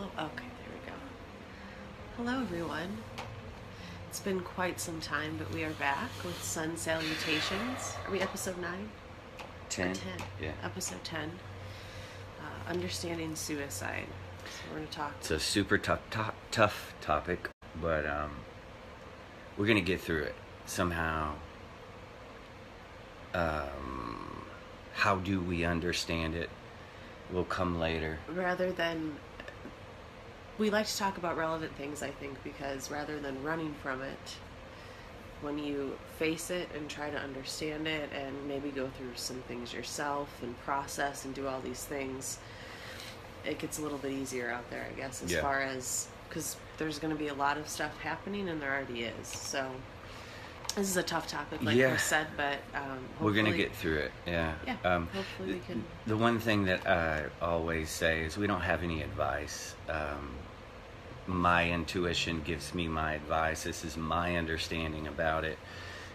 little... Okay, there we go. Hello, everyone. It's been quite some time, but we are back with Sun Salutations. Are we episode 9? 10? 10. Yeah. Episode 10. Understanding suicide. So we're going to talk... It's a super tough topic, but we're going to get through it somehow. How do we understand it will come later. Rather than... We like to talk about relevant things, I think, because rather than running from it, when you face it and try to understand it and maybe go through some things yourself and process and do all these things, it gets a little bit easier out there, I guess, as far as... Because there's going to be a lot of stuff happening, and there already is. So this is a tough topic, like we said, but we're going to get through it. Yeah. Hopefully we can. The one thing that I always say is we don't have any advice. My intuition gives me my advice. This is my understanding about it.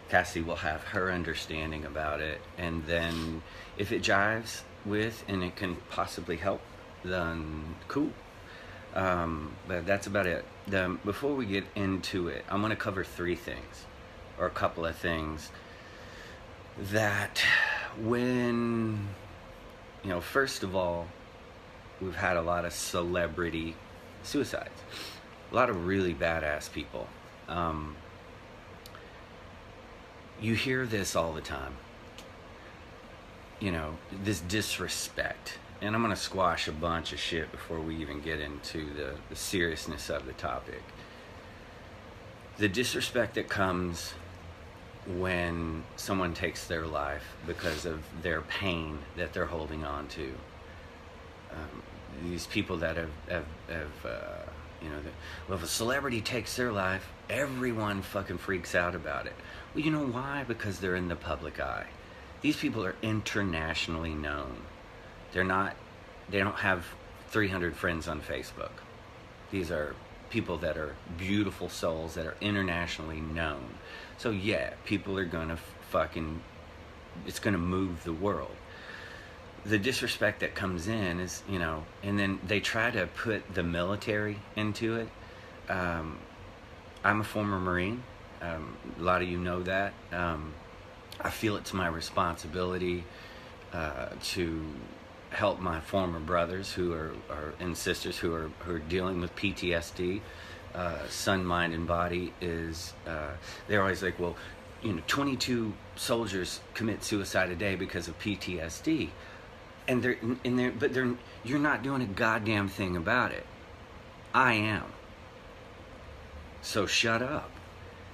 Cassie will have her understanding about it, and then if it jives with and it can possibly help, then cool. But that's about it. Before we get into it, I'm going to cover 3 things, or a couple of things that when, first of all, we've had a lot of celebrity suicides. A lot of really badass people. You hear this all the time. This disrespect. And I'm going to squash a bunch of shit before we even get into the seriousness of the topic. The disrespect that comes when someone takes their life because of their pain that they're holding on to. These people that have well, if a celebrity takes their life, everyone fucking freaks out about it. Well, you know why? Because they're in the public eye. These people are internationally known. They don't have 300 friends on Facebook. These are people that are beautiful souls that are internationally known. So yeah, people are gonna it's gonna move the world. The disrespect that comes in is, and then they try to put the military into it. I'm a former Marine. A lot of you know that. I feel it's my responsibility to help my former brothers who are and sisters who are dealing with PTSD. Sun, mind, and body is. They're always like, well, 22 soldiers commit suicide a day because of PTSD. And you're not doing a goddamn thing about it. I am. So shut up.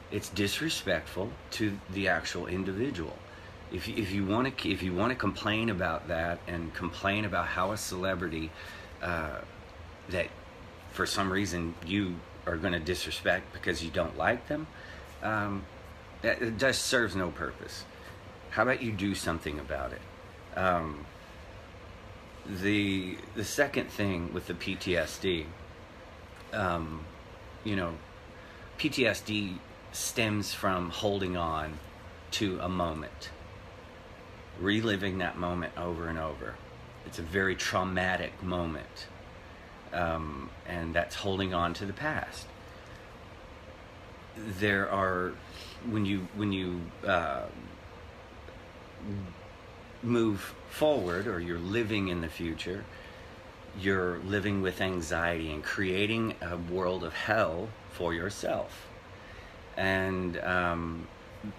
It's disrespectful to the actual individual. If you want to complain about that and complain about how a celebrity that for some reason you are going to disrespect because you don't like them, it just serves no purpose. How about you do something about it? The second thing with the PTSD, PTSD stems from holding on to a moment, reliving that moment over and over. It's a very traumatic moment, and that's holding on to the past. There are, when you move forward, or you're living in the future, you're living with anxiety and creating a world of hell for yourself. And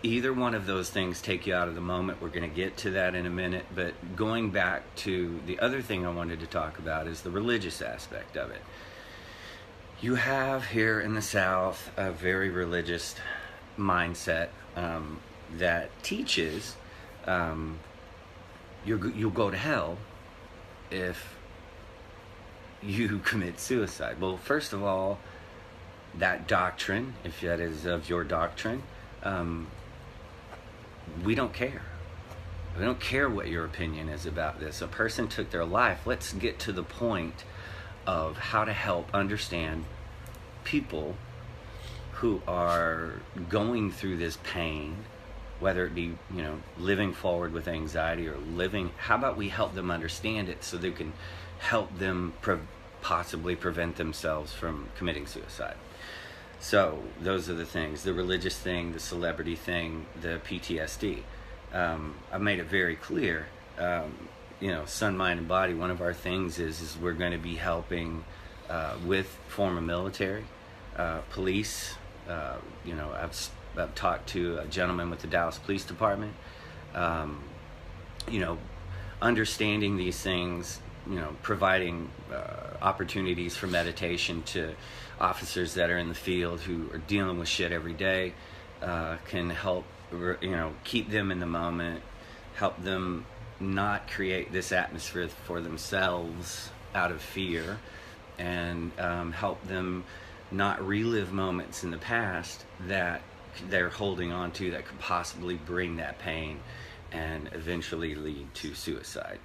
either one of those things take you out of the moment. We're going to get to that in a minute. But going back to the other thing I wanted to talk about is the religious aspect of it. You have here in the South a very religious mindset that teaches you'll go to hell if you commit suicide. Well, first of all, that doctrine, if that is of your doctrine, we don't care. We don't care what your opinion is about this. A person took their life. Let's get to the point of how to help understand people who are going through this pain, whether it be, living forward with anxiety or living. How about we help them understand it so they can help them possibly prevent themselves from committing suicide. So those are the things: the religious thing, the celebrity thing, the PTSD. I've made it very clear. Sun, Mind, and Body. One of our things is we're going to be helping with former military, police. I've talked to a gentleman with the Dallas Police Department. Understanding these things, providing opportunities for meditation to officers that are in the field who are dealing with shit every day, can help, keep them in the moment, help them not create this atmosphere for themselves out of fear, and help them not relive moments in the past that they're holding on to that could possibly bring that pain and eventually lead to suicide.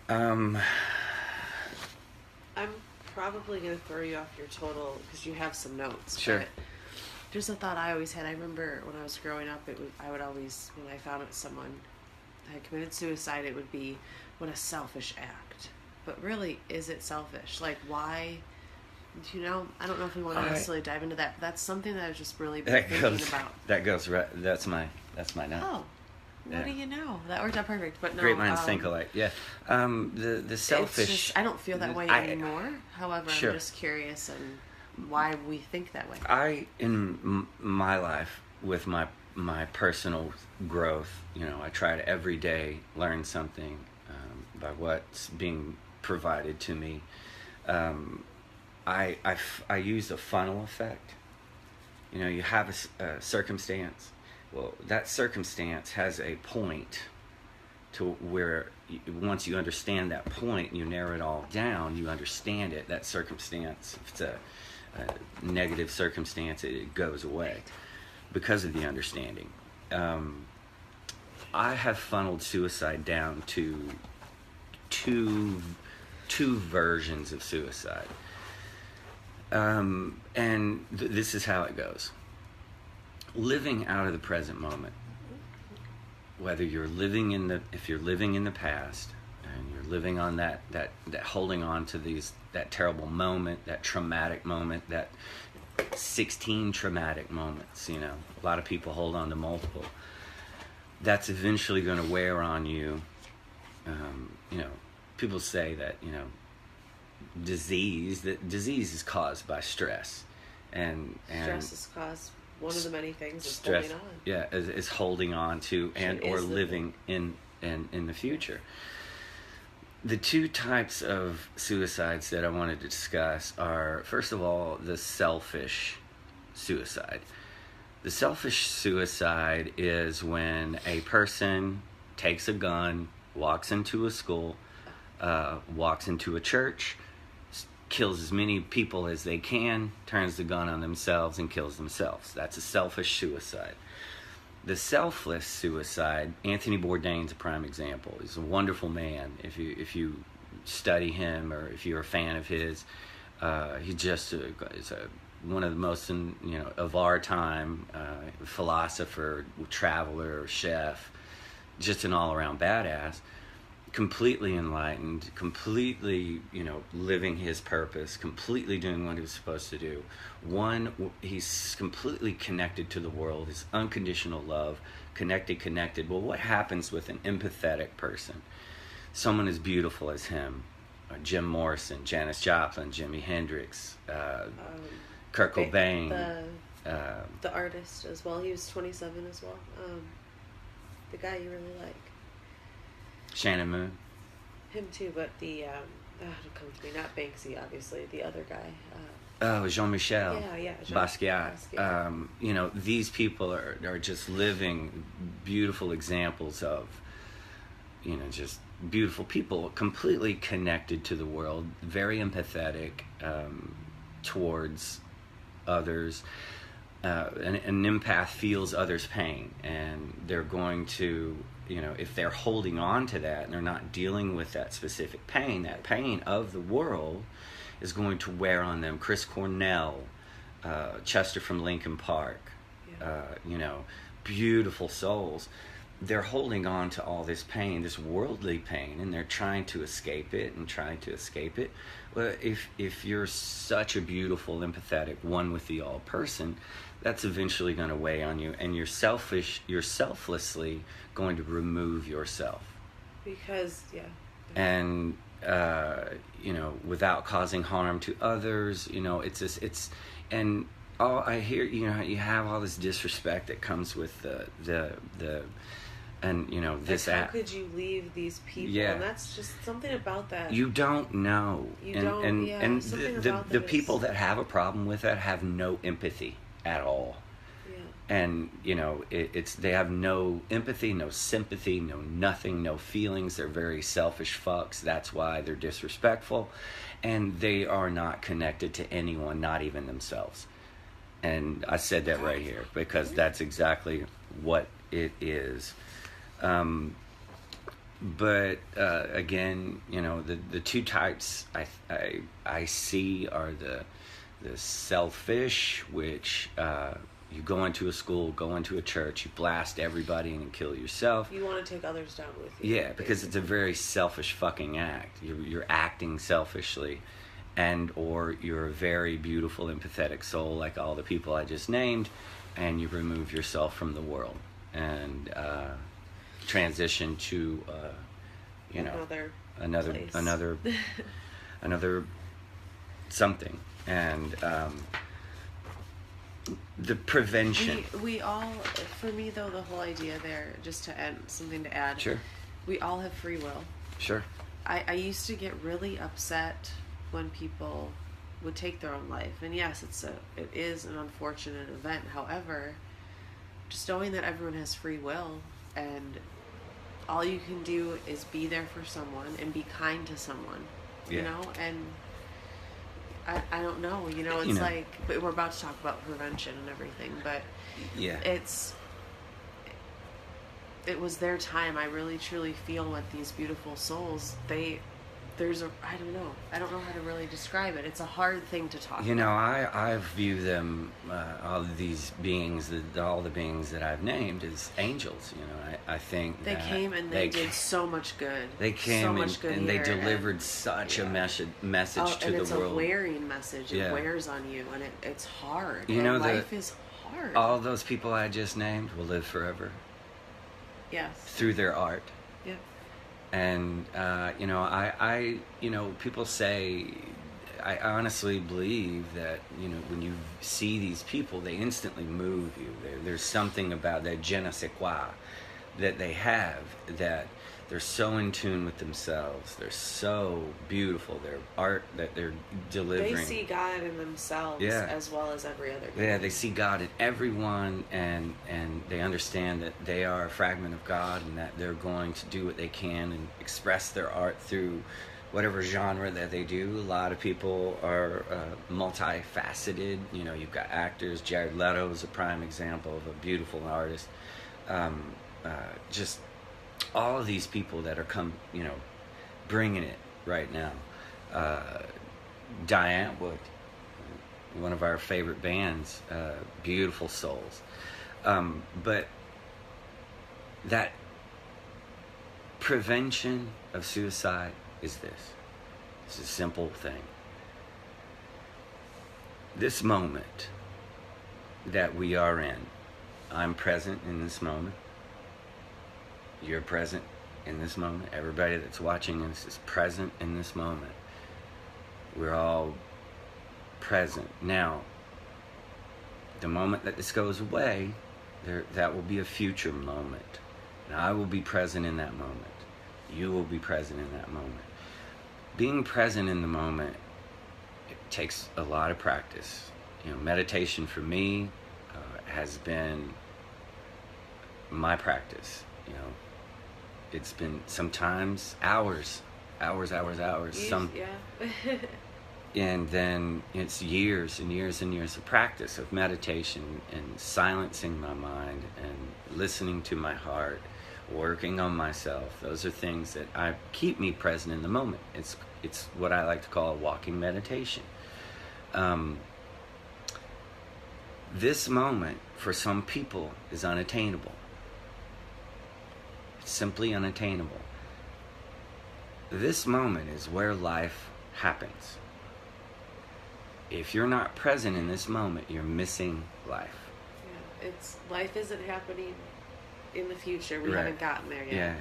I'm probably going to throw you off your total because you have some notes. Sure. But there's a thought I always had. I remember when I was growing up, I would always, when I found out someone had committed suicide, it would be, what a selfish act. But really, is it selfish? Like, why? I don't know if we want to necessarily dive into that. But that's something that I've just really been thinking about. That goes right. That's my note. Oh. What do you know? That worked out perfect. But no, great minds think alike. Yeah. The selfish. It's just, I don't feel that way anymore. However, sure. I'm just curious and why we think that way. In my life, with my personal growth, I try to every day learn something by what's being provided to me. I use a funnel effect. You have a circumstance. Well, that circumstance has a point to where once you understand that point, you narrow it all down, you understand it, that circumstance, if it's a negative circumstance, it goes away because of the understanding. I have funneled suicide down to two versions of suicide. And this is how it goes. Living out of the present moment, whether if you're living in the past and you're living on that holding on to that terrible moment, that traumatic moment, that 16 traumatic moments, a lot of people hold on to multiple. That's eventually going to wear on you. People say that, disease is caused by stress. And stress is caused. One of the many things is stress, holding on. Yeah, is holding on to and or living in the future. The two types of suicides that I wanted to discuss are, first of all, the selfish suicide. The selfish suicide is when a person takes a gun, walks into a school, walks into a church, kills as many people as they can, turns the gun on themselves and kills themselves. That's a selfish suicide. The selfless suicide, Anthony Bourdain's a prime example. He's a wonderful man. If you study him or if you're a fan of his, he just is one of the most of our time, philosopher, traveler, chef, just an all-around badass. Completely enlightened, completely, living his purpose, completely doing what he was supposed to do. He's completely connected to the world, his unconditional love, connected. Well, what happens with an empathetic person? Someone as beautiful as him, Jim Morrison, Janis Joplin, Jimi Hendrix, Kurt Cobain. The artist as well. He was 27 as well. The guy you really like. Shannon Moon. Him too, but it'll come to me. Not Banksy, obviously. The other guy. Jean-Michel. Yeah. Basquiat. These people are just living beautiful examples of, just beautiful people, completely connected to the world, very empathetic towards others. An empath feels others' pain, and they're going to, if they're holding on to that and they're not dealing with that specific pain, that pain of the world is going to wear on them. Chris Cornell, Chester from Linkin Park, beautiful souls. they're holding on to all this pain, this worldly pain, and they're trying to escape it and trying to escape it. Well, if you're such a beautiful, empathetic, one with the all person, that's eventually going to weigh on you, and you're selflessly going to remove yourself. Because, yeah. And without causing harm to others, and all I hear, you have all this disrespect that comes with the this how could you leave these people? Yeah. And that's just something about that. You don't know. And the people that have a problem with that have no empathy at all. Yeah. And they have no empathy, no sympathy, no nothing, no feelings. They're very selfish fucks. That's why they're disrespectful, and they are not connected to anyone, not even themselves. And I said that right here because that's exactly what it is. But again, the two types I see are the selfish, which you go into a school, go into a church, you blast everybody and kill yourself. You want to take others down with you. Yeah, because it's a very selfish fucking act. You're acting selfishly. And or you're a very beautiful, empathetic soul like all the people I just named, and you remove yourself from the world and transition to another something. And the prevention. We all, for me though, the whole idea there, just to add something to add. Sure. We all have free will. Sure. I used to get really upset when people would take their own life, and yes, it is an unfortunate event. However, just knowing that everyone has free will, and all you can do is be there for someone and be kind to someone, and I don't know, it's like, but we're about to talk about prevention and everything, but yeah, it was their time. I really truly feel with these beautiful souls, I don't know how to really describe it. It's a hard thing to talk about. I view them, all of these beings, all the beings that I've named, as angels. I think they came and they did so much good. They came so much good and they delivered such a message to the world. And it's a wearing message. It wears on you, and it's hard. Life is hard. All those people I just named will live forever. Yes. Through their art. Yeah. And people say, I honestly believe that when you see these people, they instantly move you. There's something about that je ne sais quoi that they have, that they're so in tune with themselves. They're so beautiful. Their art that they're delivering. They see God in themselves as well as every other human. Yeah, they see God in everyone, and they understand that they are a fragment of God, and that they're going to do what they can and express their art through whatever genre that they do. A lot of people are multifaceted. You've got actors. Jared Leto is a prime example of a beautiful artist. Just all of these people that are bringing it right now. Diane Wood, one of our favorite bands, beautiful souls. But that prevention of suicide is this. It's a simple thing. This moment that we are in, I'm present in this moment. You're present in this moment. Everybody that's watching this is present in this moment. We're all present. Now, the moment that this goes away, that will be a future moment. And I will be present in that moment. You will be present in that moment. Being present in the moment, it takes a lot of practice. Meditation for me has been my practice. It's been sometimes hours. And then it's years and years and years of practice of meditation and silencing my mind and listening to my heart, working on myself. Those are things that keep me present in the moment. It's what I like to call a walking meditation. This moment for some people is unattainable. It's simply unattainable. This moment is where life happens. If you're not present in this moment, you're missing life. Yeah, it's life isn't happening in the future. We Right. haven't gotten there yet. Yeah.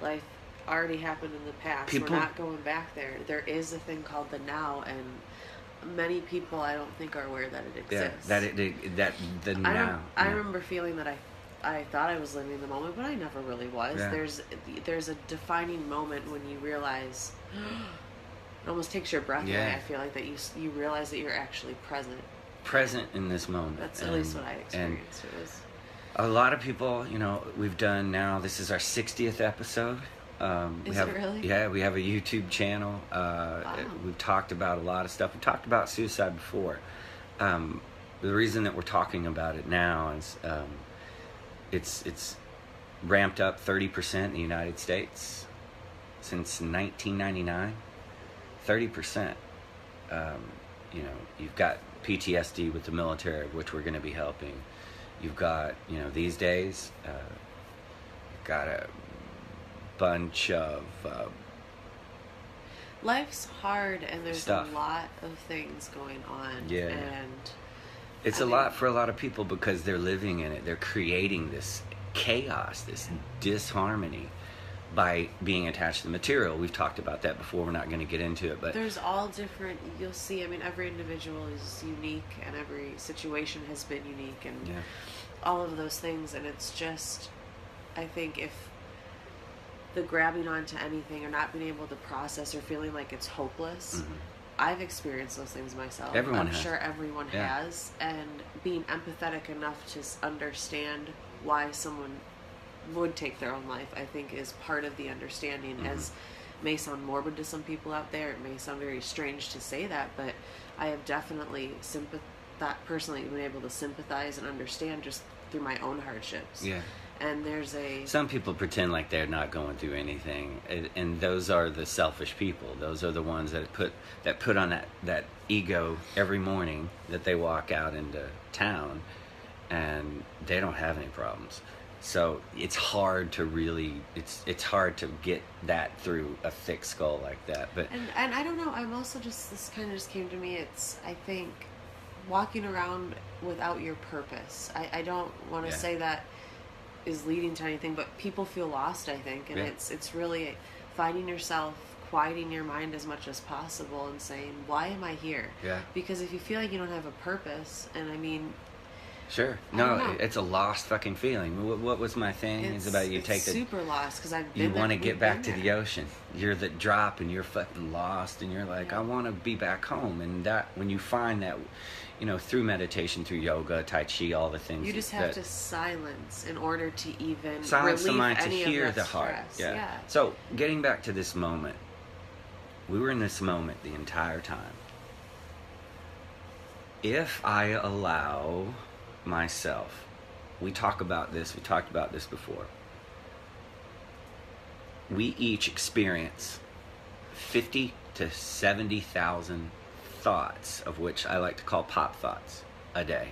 Life already happened in the past. People- We're not going back there. There is a thing called the now, and many people I don't think are aware that it Yeah, exists. that the now. I yeah. remember feeling that I thought I was living the moment, but I never really was. Yeah. There's a defining moment when you realize it almost takes your breath Yeah. away. I feel like that you realize that you're actually present. Present in this moment. That's at least what I experienced. It was A lot of people, we've done now, this is our 60th episode. Is it really? Yeah, we have a YouTube channel. Wow. We've talked about a lot of stuff. We've talked about suicide before. The reason that we're talking about it now is it's ramped up 30% in the United States since 1999. 30%. You've got PTSD with the military, which we're going to be helping. You've got, these days, you've got a bunch of life's hard, and there's Stuff. a lot of things going on. Yeah. And it's I a mean- lot for a lot of people because they're living in it. They're creating this chaos, this disharmony by being attached to the material. We've talked about that before. We're not going to get into it, but there's all different. You'll see. I mean, every individual is unique, and every situation has been unique, and yeah, all of those things. And it's just, I think if the grabbing onto anything or not being able to process or feeling like it's hopeless. Mhm. I've experienced those things myself. Everyone I'm has. sure everyone Yeah. has. And being empathetic enough to understand why someone would take their own life, I think, is part of the understanding. Mhm. As may sound morbid to some people out there, it may sound very strange to say that, but I have definitely personally been able to sympathize and understand just through my own hardships. yeah. And there's Some people pretend like they're not going through anything, and those are the selfish people. Those are the ones that put on that ego every morning that they walk out into town, and they don't have any problems. So it's hard to really it's hard to get that through a thick skull like that. But and I don't know. I'm also this kind of just came to me. It's, I think, walking around without your purpose. I don't want to Yeah. say that is leading to anything, but people feel lost, I think, and Yeah. it's really finding yourself, quieting your mind as much as possible, and saying, why am I here? Yeah. Because if you feel like you don't have a purpose, and I mean, sure, I don't no, know. it's a lost fucking feeling. What was my thing? It's about you it's take the super lost because I've you been want to there, get we've back been to there. the ocean. You're the drop and you're fucking lost, and you're like, Yeah. I want to be back home. And that when you find that, through meditation, through yoga, tai chi, all the things You just have to silence in order to even silence the relieve mind to any hear of that the heart. stress. Yeah. So getting back to this moment, we were in this moment the entire time. If I allow myself, we talked about this before. We each experience 50 to 70,000 thoughts, of which I like to call pop thoughts, a day.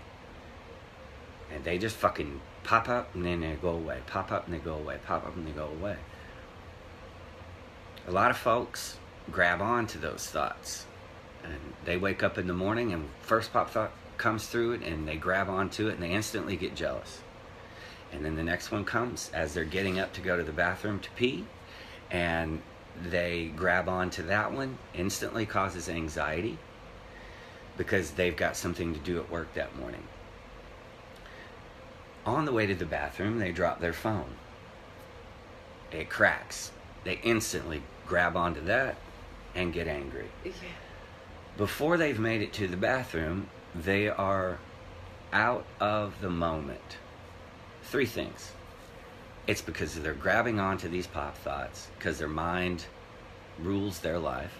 And they just fucking pop up and then they go away. Pop up and they go away. Pop up and they go away. A lot of folks grab on to those thoughts. And they wake up in the morning and first pop thought comes through it and they grab onto it and they instantly get jealous. And then the next one comes as they're getting up to go to the bathroom to pee, and they grab onto that one, instantly causes anxiety because they've got something to do at work that morning. On the way to the bathroom, they drop their phone. It cracks. They instantly grab onto that and get angry. Yeah. Before they've made it to the bathroom, they are out of the moment. 3 things. It's because they're grabbing onto these pop thoughts because their mind rules their life,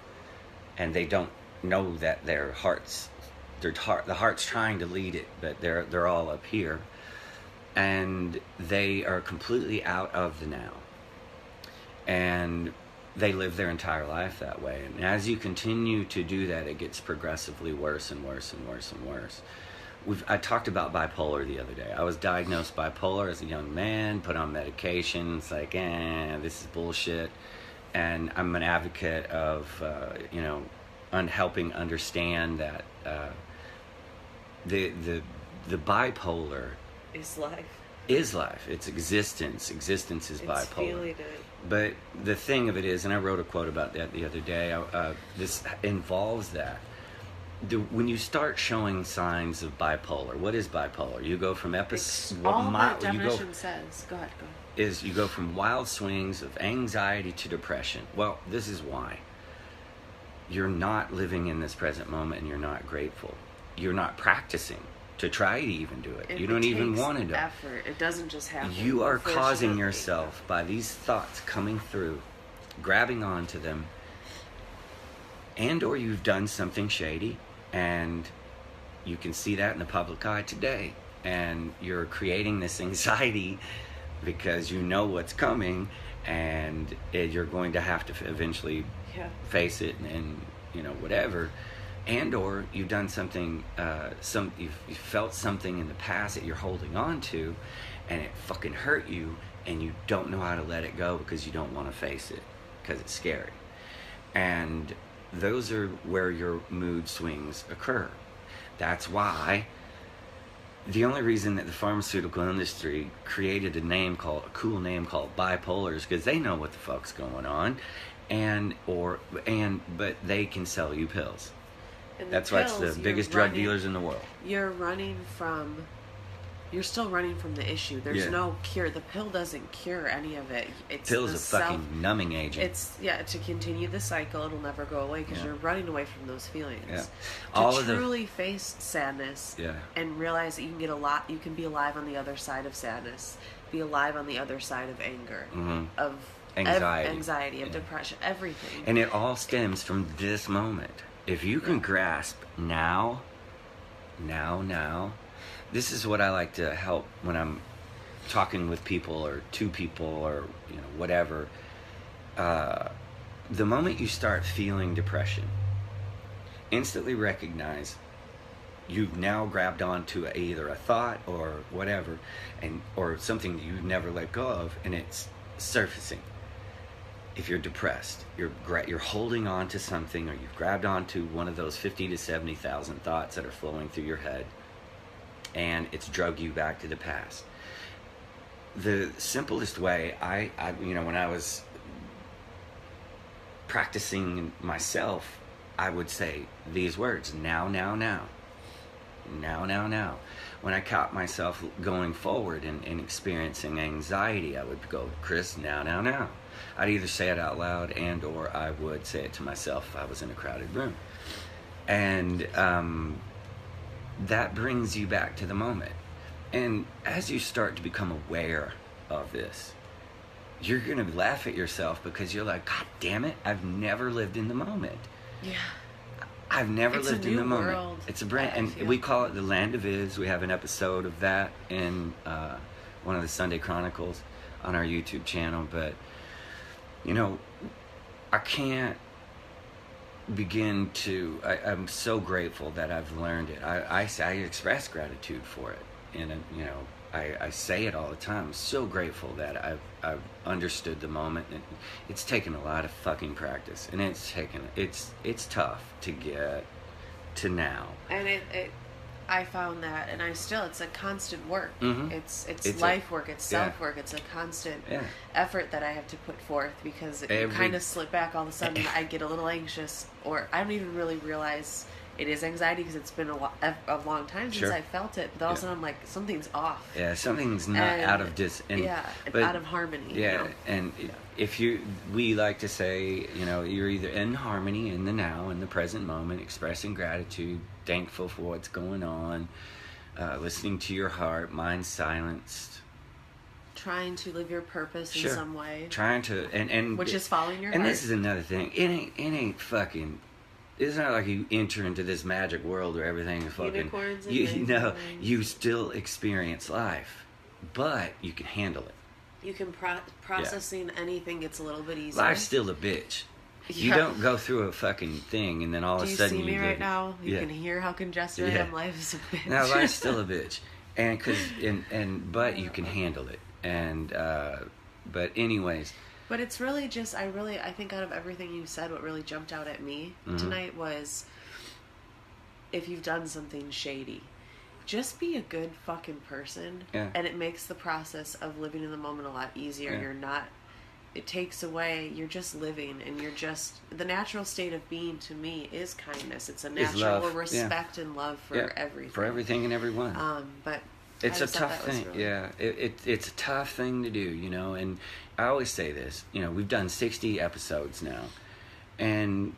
and they don't know that the heart's trying to lead it, but they're all up here, and they are completely out of the now, and they live their entire life that way. And as you continue to do that, it gets progressively worse and worse and worse and worse. I talked about bipolar the other day. I was diagnosed bipolar as a young man, put on medications, like, this is bullshit. And I'm an advocate of, helping understand that the bipolar is life. Is life. It's existence. Existence is bipolar. Feeling it. But the thing of it is, and I wrote a quote about that the other day. This involves that. When you start showing signs of bipolar, what is bipolar? You go from episode. All that definition says. Go ahead. Is you go from wild swings of anxiety to depression. Well, this is why. You're not living in this present moment, and you're not grateful. You're not practicing to try to even do it. You don't even want to do it. Effort. It doesn't just happen. You are causing yourself by these thoughts coming through, grabbing onto them, and or you've done something shady, and you can see that in the public eye today, and you're creating this anxiety because you know what's coming, and you're going to have to eventually face it, and whatever. And or you've done something, you've felt something in the past that you're holding on to, and it fucking hurt you, and you don't know how to let it go because you don't want to face it because it's scary. And those are where your mood swings occur. That's why the only reason that the pharmaceutical industry created a cool name called bipolar is because they know what the fuck's going on, but they can sell you pills. That's why it's the biggest drug dealers in the world. You're still running from the issue. There's no cure. The pill doesn't cure any of it. Pill's a fucking numbing agent. It's to continue the cycle. It'll never go away because you're running away from those feelings. Yeah. To truly face sadness and realize that you can be alive on the other side of sadness, be alive on the other side of anger, of anxiety, of depression, everything. And it all stems from this moment. If you can grasp now, this is what I like to help when I'm talking with people or to people or whatever. The moment you start feeling depression, instantly recognize you've now grabbed onto either a thought or whatever, or something that you've never let go of, and it's surfacing. If you're depressed, you're holding on to something, or you've grabbed onto one of those 50 to 70,000 thoughts that are flowing through your head, and it's drug you back to the past. The simplest way, when I was practicing myself, I would say these words: now. When I caught myself going forward and experiencing anxiety, I would go, Chris, now. I'd either say it out loud and or I would say it to myself if I was in a crowded room. And that brings you back to the moment. And as you start to become aware of this, you're going to laugh at yourself because you're like, God damn it, I've never lived in the moment. Yeah. I've never lived in the moment. World. It's a brand, and we call it the Land of Is. We have an episode of that in one of the Sunday Chronicles on our YouTube channel. But I can't begin to. I'm so grateful that I've learned it. I express gratitude for it, and I say it all the time. I'm so grateful that I've understood the moment. And it's taken a lot of fucking practice, and it's tough to get to now. And I found that, and it's a constant work. Mm-hmm. It's life work. It's self work. It's a constant effort that I have to put forth because you kind of slip back. All of a sudden, I get a little anxious, or I don't even really realize it is anxiety because it's been a long time since I felt it. But all of a sudden, I'm like, something's off. Yeah, something's not out of out of harmony. Yeah, and we like to say, you're either in harmony in the now, in the present moment, expressing gratitude, thankful for what's going on, listening to your heart, mind silenced, trying to live your purpose in some way, trying to and which is following your heart. And this is another thing. It ain't fucking. It's not like you enter into this magic world where everything is fucking. Unicorns and you still experience life, but you can handle it. You can processing anything gets a little bit easier. Life's still a bitch. You don't go through a fucking thing and then all of a sudden you see me right now? You yeah. can hear how congested I am. Life is a bitch. Now life's still a bitch, but you can handle it. And but anyways. But it's really just I think out of everything you said, what really jumped out at me tonight was, if you've done something shady, just be a good fucking person, and it makes the process of living in the moment a lot easier. You're not. It takes away. You're just living, and you're just the natural state of being. To me, is kindness. It's a natural respect and love for everything, for everything and everyone. But it's a tough thing. Really... It's a tough thing to do, you know. And I always say this, you know, we've done 60 episodes now, and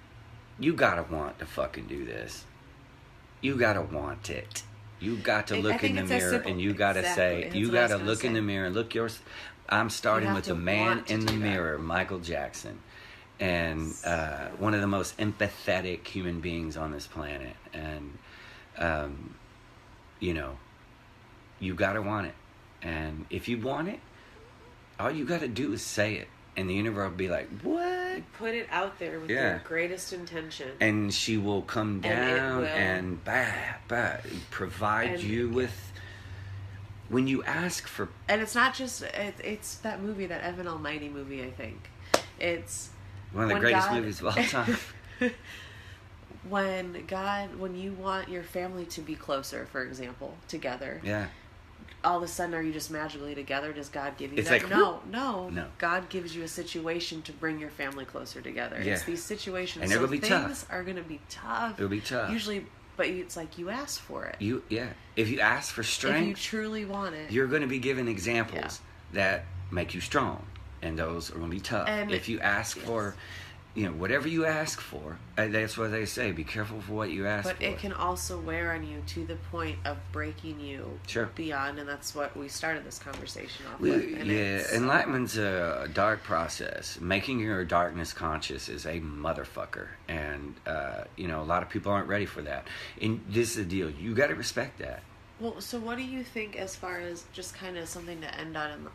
you gotta want to fucking do this. You gotta want it. You got to look in the mirror, and you gotta say, you gotta look in the mirror, look yours. I'm starting with the man in the mirror, Michael Jackson, and one of the most empathetic human beings on this planet. And you know, you gotta want it, and if you want it, all you gotta do is say it, and the universe will be like, "What?" You put it out there with your greatest intention, and she will come down and provide you with. When you ask for... And it's not just... It's that movie, that Evan Almighty movie, I think. It's... one of the greatest movies of all time. When you want your family to be closer, for example, together. Yeah. All of a sudden, are you just magically together? Does God give you it's that? Like, no. God gives you a situation to bring your family closer together. Yeah. It's these situations. And it'll be tough. Things are going to be tough. It'll be tough. Usually... But it's like you ask for it. If you ask for strength, if you truly want it, you're going to be given examples that make you strong, and those are going to be tough. And if you ask for, you know, whatever you ask for, that's what they say. Be careful for what you ask for. But it can also wear on you to the point of breaking you beyond, and that's what we started this conversation off with. And enlightenment's a dark process. Making your darkness conscious is a motherfucker, and you know, a lot of people aren't ready for that. And this is the deal: you got to respect that. Well, so what do you think as far as just kind of something to end on?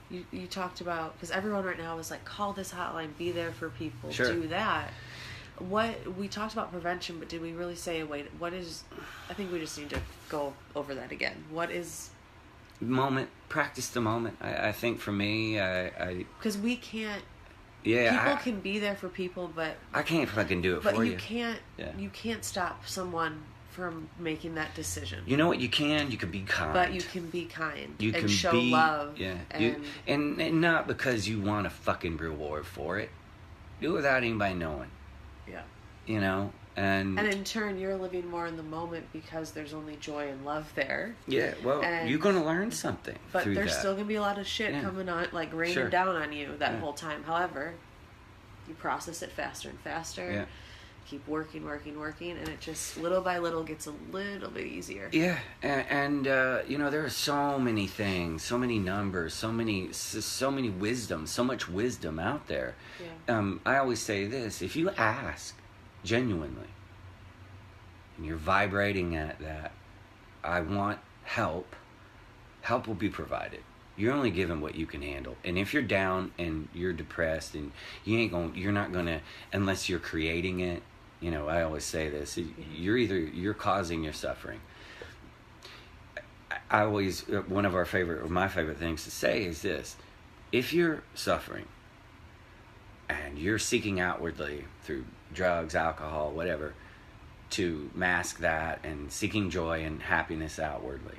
You talked about, because everyone right now is like, call this hotline, be there for people, do that. What we talked about prevention, but did we really say, wait, what is? I think we just need to go over that again. What is? Practice the moment. I think for me, because we can't. Yeah, people can be there for people, but I can't fucking do it for you. But you can't. Yeah. You can't stop someone from making that decision. You know what you can? You can be kind. But you can be kind. You and can show be, love. Yeah. And not because you want a fucking reward for it. Do it without anybody knowing. Yeah. You know? And in turn, you're living more in the moment because there's only joy and love there. Yeah, well, you're going to learn something. But through there's that. still going to be a lot of shit coming on, like raining down on you that whole time. However, you process it faster and faster. Yeah. Keep working, and it just little by little gets a little bit easier. Yeah, and you know, there are so many things, so many numbers, so many wisdom, so much wisdom out there. Yeah. I always say this: if you ask genuinely, and you're vibrating at that, I want help. Help will be provided. You're only given what you can handle. And if you're down and you're depressed and you're not gonna, unless you're creating it. You know, I always say this: you're causing your suffering. I always, one of my favorite things to say is this: if you're suffering and you're seeking outwardly through drugs, alcohol, whatever, to mask that and seeking joy and happiness outwardly,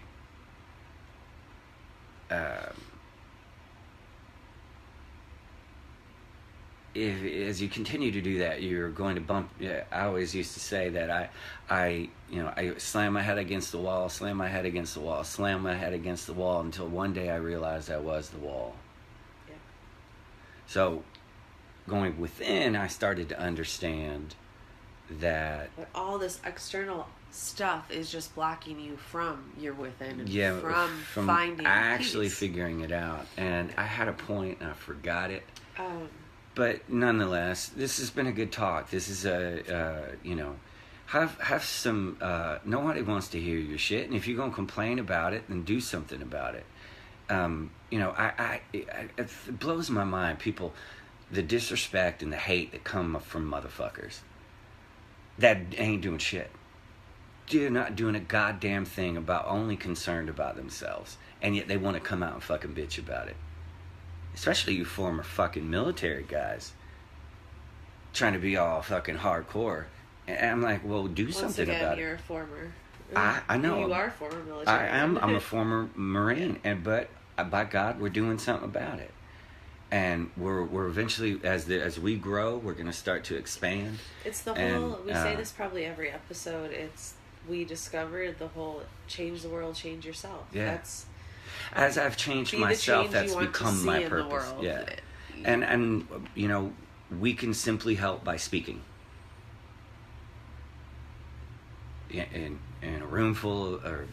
as you continue to do that, you're going to bump. Yeah, I always used to say that I slam my head against the wall, slam my head against the wall, slam my head against the wall until one day I realized I was the wall. Yeah. So, going within, I started to understand that. But all this external stuff is just blocking you from your within and from finding actually peace. Figuring it out. And I had a point and I forgot it. But nonetheless, this has been a good talk. This is have some. Nobody wants to hear your shit, and if you're gonna complain about it, then do something about it. It blows my mind. People the disrespect and the hate that come from motherfuckers that ain't doing shit. They're not doing a goddamn thing about, only concerned about themselves. And yet they want to come out and fucking bitch about it. Especially you former fucking military guys. Trying to be all fucking hardcore. And I'm like, well, do something about it. You're a former. I know. You are a former military. I am. I'm a former Marine. But by God, we're doing something about it. And we're eventually, as we grow, we're going to start to expand. It's the whole, we say this probably every episode, we discovered the whole change the world, change yourself. Yeah. As I've changed myself, that's become my purpose. Yeah. And you know, we can simply help by speaking. In a room full of, or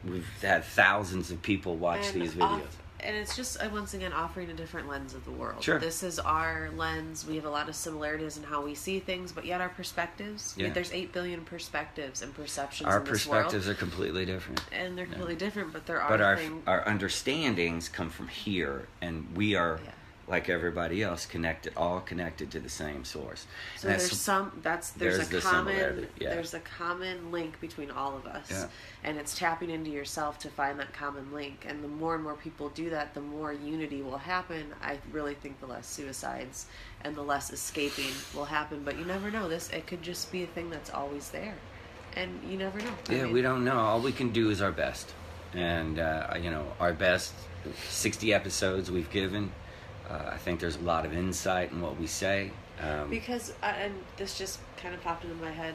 we've had thousands of people watch these videos. And it's just, once again, offering a different lens of the world. Sure. This is our lens. We have a lot of similarities in how we see things, but yet our perspectives, there's 8 billion perspectives and perceptions in this world. Our perspectives are completely different. And they're completely different, but there are our understandings come from here, and we are, like everybody else, all connected to the same source. So there's a common link between all of us, and it's tapping into yourself to find that common link. And the more and more people do that, the more unity will happen. I really think the less suicides and the less escaping will happen. But you never know. It could just be a thing that's always there, and you never know. Yeah, we don't know. All we can do is our best, and our best. 60 episodes we've given. I think there's a lot of insight in what we say. Because, and this just kind of popped into my head,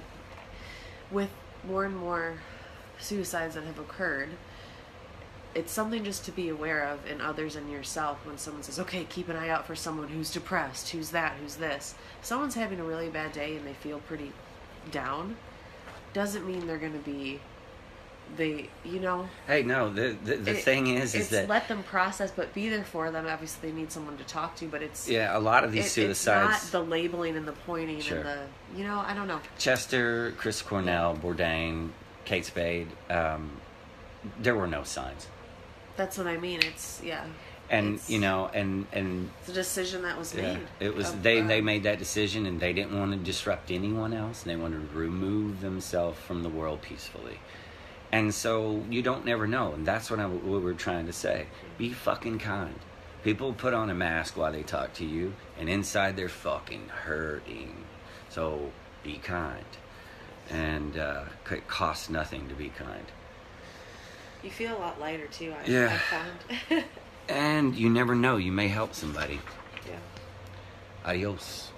with more and more suicides that have occurred, it's something just to be aware of in others and yourself when someone says, okay, keep an eye out for someone who's depressed, who's that, who's this. If someone's having a really bad day and they feel pretty down, doesn't mean they're going to be Hey, no, the thing is that let them process, but be there for them. Obviously they need someone to talk to, but it's a lot of these suicides, it's not the labeling and the pointing and the I don't know. Chester, Chris Cornell, Bourdain, Kate Spade, there were no signs. That's what I mean. It's and it's a decision that was made. It was they made that decision, and they didn't want to disrupt anyone else, and they wanted to remove themselves from the world peacefully. And so you don't never know, and that's what we're trying to say. Be fucking kind. People put on a mask while they talk to you, and inside they're fucking hurting. So be kind, and it costs nothing to be kind. You feel a lot lighter too. I found. And you never know, you may help somebody. Yeah. Adios.